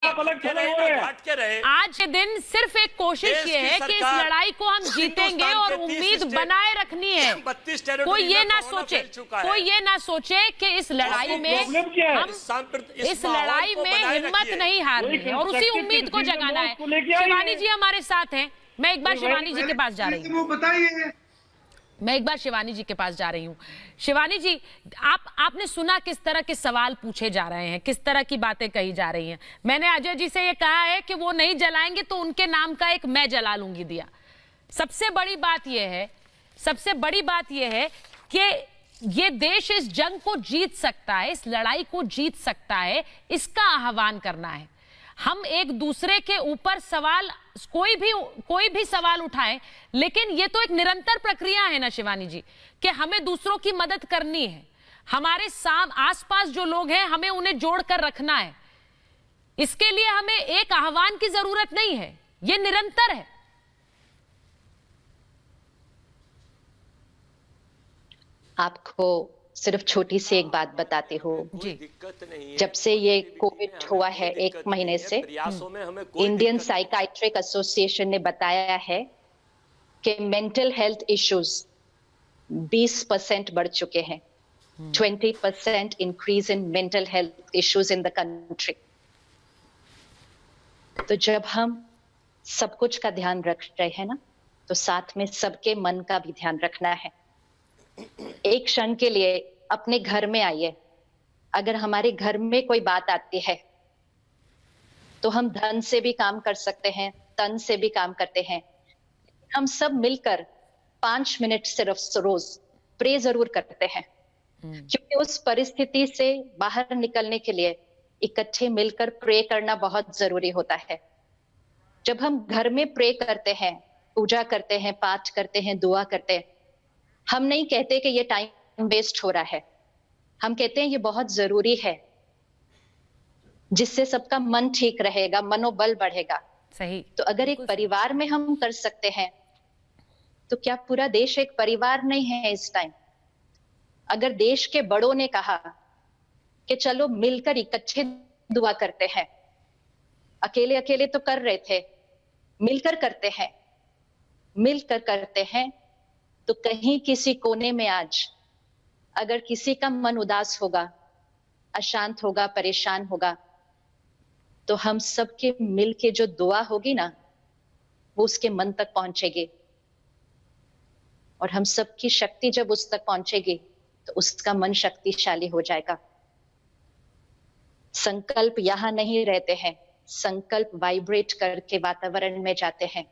आप अलग खड़े हुए हैं। आज के दिन सिर्फ एक कोशिश ये है कि इस लड़ाई को हम जीतेंगे और उम्मीद बनाए रखनी है। कोई ये ना सोचे कि इस लड़ाई में हम इस लड़ाई में हिम्मत नहीं हारनी है और उसी उम्मीद को जगाना है। शिवानी जी हमारे साथ हैं। मैं एक बार शिवानी जी के पास जा रही हूँ। शिवानी जी, आपने सुना किस तरह के सवाल पूछे जा रहे हैं, किस तरह की बातें कही जा रही हैं। मैंने अजय जी से ये कहा है कि वो नहीं जलाएंगे तो उनके नाम का एक मैं जला लूंगी दिया। सबसे बड़ी बात यह है कि ये देश इस जंग को जीत सकता है, इस लड़ाई को जीत सकता है, इसका आह्वान करना है। हम एक दूसरे के ऊपर सवाल कोई भी सवाल उठाएं, लेकिन ये तो एक निरंतर प्रक्रिया है ना शिवानी जी, कि हमें दूसरों की मदद करनी है। हमारे आसपास जो लोग हैं हमें उन्हें जोड़कर रखना है। इसके लिए हमें एक आह्वान की जरूरत नहीं है, ये निरंतर है। आपको सिर्फ छोटी सी एक बात बताती हूँ। जब से ये कोविड हुआ है 1 महीने से, इंडियन साइकाइट्रिक एसोसिएशन ने बताया है कि मेंटल हेल्थ इश्यूज 20% बढ़ चुके हैं। 20% increase in mental health issues in the country. तो जब हम सब कुछ का ध्यान रख रहे हैं ना, तो साथ में सबके मन का भी ध्यान रखना है। एक क्षण के लिए अपने घर में आइए। अगर हमारे घर में कोई बात आती है तो हम धन से भी काम कर सकते हैं, तन से भी काम करते हैं। हम सब मिलकर 5 मिनट सिर्फ रोज प्रे जरूर करते हैं, क्योंकि उस परिस्थिति से बाहर निकलने के लिए इकट्ठे मिलकर प्रे करना बहुत जरूरी होता है। जब हम घर में प्रे करते हैं, पूजा करते हैं, पाठ करते हैं, दुआ करते हैं, हम नहीं कहते कि ये टाइम वेस्ट हो रहा है। हम कहते हैं ये बहुत जरूरी है, जिससे सबका मन ठीक रहेगा, मनोबल बढ़ेगा। सही। तो अगर एक परिवार में हम कर सकते हैं, तो क्या पूरा देश एक परिवार नहीं है इस टाइम? अगर देश के बड़ों ने कहा कि चलो मिलकर इकट्ठे दुआ करते हैं, अकेले अकेले तो कर रहे थे, मिलकर करते हैं, तो कहीं किसी कोने में आज अगर किसी का मन उदास होगा, अशांत होगा, परेशान होगा, तो हम सबके मिलके जो दुआ होगी ना, वो उसके मन तक पहुंचेगी। और हम सबकी शक्ति जब उस तक पहुंचेगी तो उसका मन शक्तिशाली हो जाएगा। संकल्प यहां नहीं रहते हैं, संकल्प वाइब्रेट करके वातावरण में जाते हैं।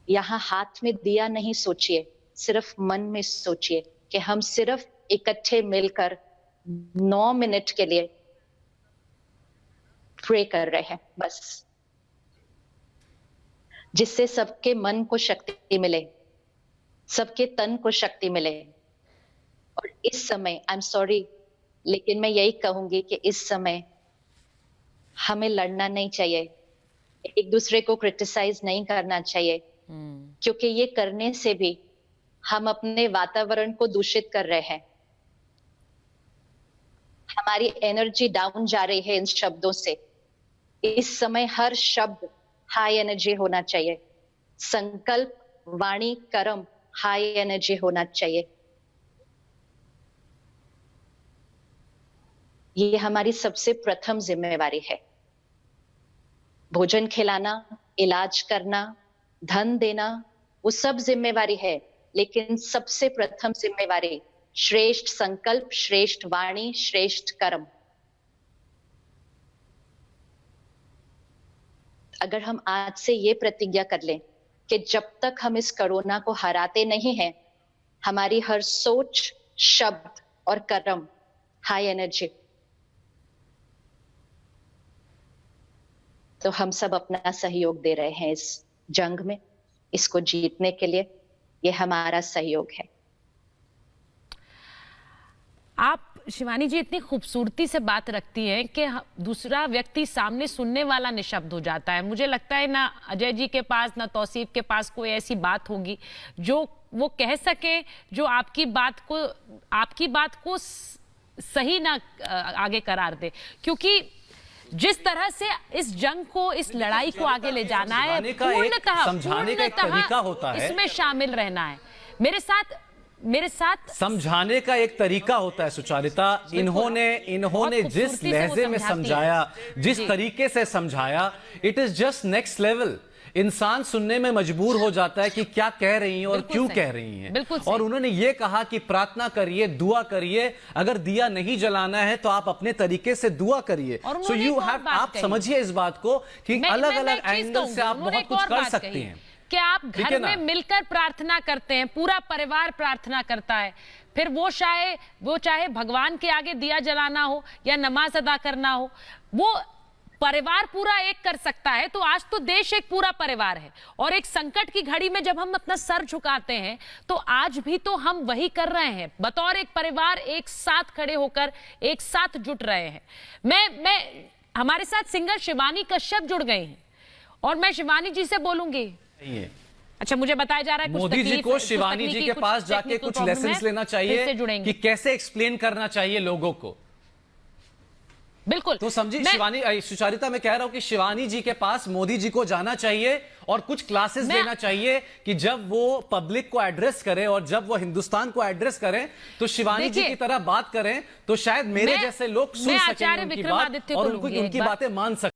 यहां हाथ में दिया नहीं सोचिए, सिर्फ मन में सोचिए कि हम सिर्फ इकट्ठे मिलकर 9 मिनट के लिए प्रे कर रहे हैं, बस। जिससे सबके मन को शक्ति मिले, सबके तन को शक्ति मिले। और इस समय, आई एम सॉरी, लेकिन मैं यही कहूंगी कि इस समय हमें लड़ना नहीं चाहिए, एक दूसरे को क्रिटिसाइज नहीं करना चाहिए, क्योंकि ये करने से भी हम अपने वातावरण को दूषित कर रहे हैं। हमारी एनर्जी डाउन जा रही है इन शब्दों से। इस समय हर शब्द हाई एनर्जी होना चाहिए। संकल्प, वाणी, कर्म हाई एनर्जी होना चाहिए। ये हमारी सबसे प्रथम जिम्मेवारी है। भोजन खिलाना, इलाज करना, धन देना, वो सब जिम्मेवारी है, लेकिन सबसे प्रथम जिम्मेवारी श्रेष्ठ संकल्प, श्रेष्ठ वाणी, श्रेष्ठ कर्म। अगर हम आज से ये प्रतिज्ञा कर लें कि जब तक हम इस कोरोना को हराते नहीं हैं, हमारी हर सोच, शब्द और कर्म हाई एनर्जी, तो हम सब अपना सहयोग दे रहे हैं इस जंग में। इसको जीतने के लिए ये हमारा सहयोग है। आप शिवानी जी इतनी खूबसूरती से बात रखती हैं कि दूसरा व्यक्ति सामने सुनने वाला निशब्द हो जाता है। मुझे लगता है ना अजय जी के पास, ना तौसीफ के पास कोई ऐसी बात होगी जो वो कह सके, जो आपकी बात को सही ना आगे करार दे, क्योंकि जिस तरह से इस जंग को, इस लड़ाई को आगे ले जाना है, समझाने का एक तरीका होता है, इसमें शामिल रहना है। मेरे साथ समझाने का एक तरीका होता है सुचारिता। इन्होंने जिस लहजे में समझाया, जिस तरीके से समझाया, it is just next level. इंसान सुनने में मजबूर हो जाता है कि क्या कह रही हैं और क्यों कह रही हैं। और उन्होंने ये कहा कि प्रार्थना करिए, दुआ करिए, अगर दिया नहीं जलाना है तो आप अपने तरीके से दुआ करिए। सो यू हैव, आप समझिए इस बात को कि अलग अलग एंगल से आप बहुत कुछ कर सकते हैं। क्या आप घर में मिलकर प्रार्थना करते हैं, पूरा परिवार प्रार्थना करता है, फिर वो चाहे भगवान के आगे दिया जलाना हो या नमाज अदा करना हो, वो परिवार पूरा एक कर सकता है। तो आज तो देश एक पूरा परिवार है, और एक संकट की घड़ी में जब हम अपना सर झुकाते हैं तो आज भी तो हम वही कर रहे हैं, बतौर एक परिवार एक साथ खड़े होकर एक साथ जुट रहे हैं। मैं हमारे साथ सिंगर शिवानी कश्यप जुड़ गए हैं और मैं शिवानी जी से बोलूंगी। अच्छा, मुझे बताया जा रहा है मोदी जी को शिवानी जी के पास जाके कुछ लेसन्स लेना चाहिए कि कैसे एक्सप्लेन करना चाहिए लोगों को। बिल्कुल, तो समझिए शिवानी, सुचारिता, मैं कह रहा हूं कि शिवानी जी के पास मोदी जी को जाना चाहिए और कुछ क्लासेस लेना चाहिए कि जब वो पब्लिक को एड्रेस करें और जब वो हिंदुस्तान को एड्रेस करें तो शिवानी जी की तरह बात करें, तो शायद मेरे जैसे लोग सुन सकें उनकी बात और उनकी बातें मान सकें।